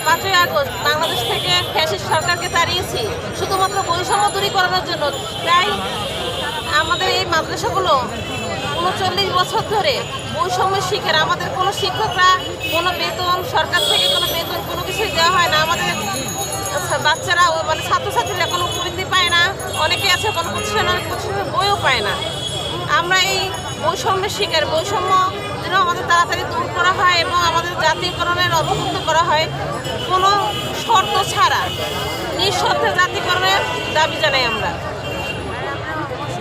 5ই August Bangladesh থেকে fascist সরকারকে তাড়িয়েছি শুধুমাত্র বৈষম্য দূরীকরণের জন্য। তাই আমাদের এই মাদ্রাসাগুলো 39 বছর ধরে বৈষম্যের শিকার। আমাদের কোনো শিক্ষকরা কোনো বেতন, সরকার থেকে কোনো বেতন কোনো কিছুই দেওয়া হয় না। আমাদের বাচ্চারা মানে ছাত্রছাত্রীরা কোনো বৃত্তি পায় না। অনেকে আছে কোনো প্রতিষ্ঠানের বইও পায় না। আমরা এই বৈষম্যের শিকার। বৈষম্য যেন আমাদের তাড়াতাড়ি দূর করা হয় এবং আমাদের জাতীয়করণের অন্তর্ভুক্ত করা হয় কোনো শর্ত ছাড়া। নিঃশর্তে জাতীয়করণের দাবি জানাই আমরা।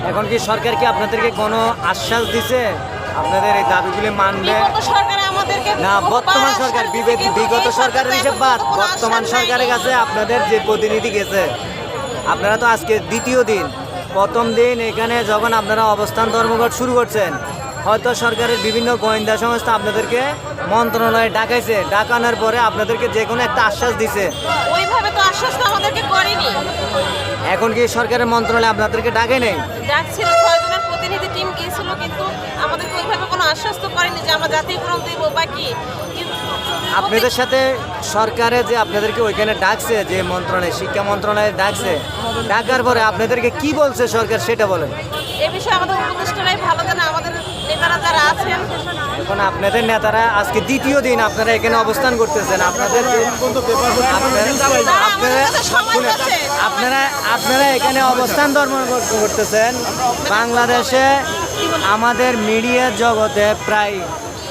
এখন কি সরকার কি আপনাদেরকে কোনো আশ্বাস দিছে আপনাদের এই দাবিগুলি মানবে? বিগত সরকার আমাদেরকে না, বর্তমান সরকার বিগত সরকারের হিসেব বাদ, বর্তমান সরকারের কাছে আপনাদের যে প্রতিনিধি গেছে, আপনারা তো আজকে দ্বিতীয় দিন, প্রথম দিন এখানে যখন আপনারা অবস্থান ধর্মঘট শুরু করছেন, হয়তো সরকারের বিভিন্ন গোয়েন্দা সংস্থা আপনাদেরকে মন্ত্রণালয়ে ডাকাইছে, ডাকানোর পরে আপনাদেরকে যে কোনো একটা আশ্বাস দিছে। ওইভাবে তো আশ্বাস তো আমাদেরকে করেনি। এখন কি সরকারের মন্ত্রণালয় আপনাদেরকে ডাকে নেই? ডাকছিল, 6 জনের প্রতিনিধি টিম গিয়েছিল, কিন্তু আমাদেরকে ওইভাবে কোনো আশ্বাস তো করেনি যে আমরা জাতীয়করণ দেবো বা কি। আপনাদের সাথে সরকারে যে আপনাদেরকে ওইখানে ডাকছে, যে মন্ত্রণালয়, শিক্ষা মন্ত্রণালয়ে ডাকছে, ডাকার পরে আপনাদেরকে কি বলছে সরকার সেটা বলেন। এ বিষয়ে আমাদের উপদেষ্টারাই ভালো জানে, আমাদের নেতারা যারা আছেন। এখন আপনাদের নেতারা আজকে দ্বিতীয় দিন আপনারা এখানে অবস্থান করতেছেন, আপনাদের আপনারা এখানে অবস্থান ধর্মঘট করতেছেন। বাংলাদেশে আমাদের মিডিয়া জগতে প্রায়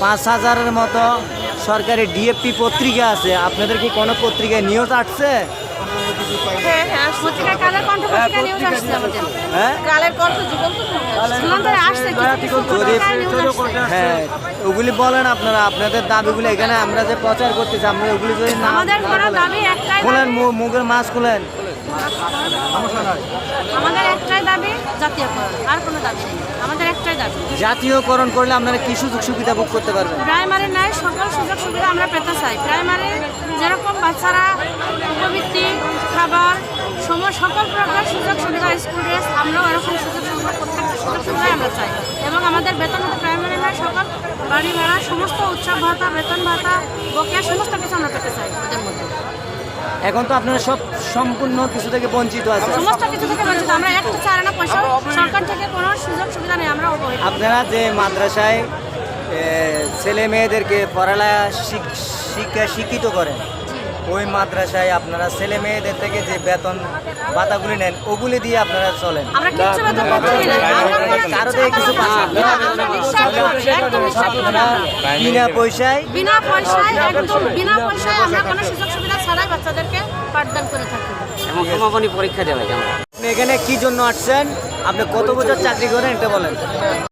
5,000-এর মতো সরকারি ডিএফপি পত্রিকা আছে। আপনাদের কি কোনো পত্রিকায় নিউজ আসছে? হ্যাঁ, পত্রিকায় কালের কণ্ঠ পত্রিকা নিউজ আসছে আমাদের। হ্যাঁ, কালের কণ্ঠ জীবন্ত সীমান্তে আসছে কিছু পত্রিকায় নিউজ আসছে। হ্যাঁ, ওগুলি বলেন আপনারা, আপনাদের দাবিগুলো এখানে আমরা যে প্রচার করতেছি, আপনারা ওগুলি যদি না আমাদের কোনো দাবি একটাই, খুলেন, মুখের মাছ খুলেন। আমাদের একটাই দাবি জাতীয়করণ, আর কোনো দাবি নেই। আমাদের একটাই দাবি জাতীয়করণ করলে আপনারা কি সুযোগ সুবিধা ভোগ করতে পারবেন? প্রাইমারি নয়, সকল সুযোগ সুবিধা আমরা পেতে চাই। প্রাইমারি যেরকম বাচ্চারা উপবৃত্তি, খাবার, সকল প্রকার সুযোগ সুবিধা, স্কুল ড্রেস, আমরাও এরকম সুযোগ সুবিধা, প্রত্যেকটা সুযোগ সুবিধাই আমরা চাই। এবং আমাদের বেতন প্রাইমারি নয়, সকল বাড়ি ভাড়া, সমস্ত উৎসব ভাতা, বেতন ভাতা, বকেয়া সমস্ত কিছু আমরা পেতে চাই ওদের মধ্যে। এখন তো আপনারা সব সম্পূর্ণ কিছু থেকে বঞ্চিত আছে, সমস্ত কিছু থেকে বঞ্চিত। আমরা একটা চার আনা পয়সা সরকার থেকে কোনো সুযোগ সুবিধা নেই। আমরা আপনারা যে মাদ্রাসায় ছেলে মেয়েদেরকে পড়ালেখা শিক্ষিত করেন, ওই মাদ্রাসায় আপনারা ছেলে মেয়েদের থেকে যে বেতন ভাতাগুলি নেন, ওগুলি দিয়ে আপনারা চলেন। আমরা কিছু বেতন পাচ্ছি না, কারো থেকে কিছু পাচ্ছেন বিনা পয়সায় একদম বিনা পয়সায় আমরা কোনো সুযোগ সুবিধা ছাড়াই বাচ্চাদেরকে পাঠদান করে থাকি এবং সমাপনী পরীক্ষা দেওয়া যায়। আপনি এখানে কি জন্য আসছেন? আপনি কত বছর চাকরি করেন এটা বলেন।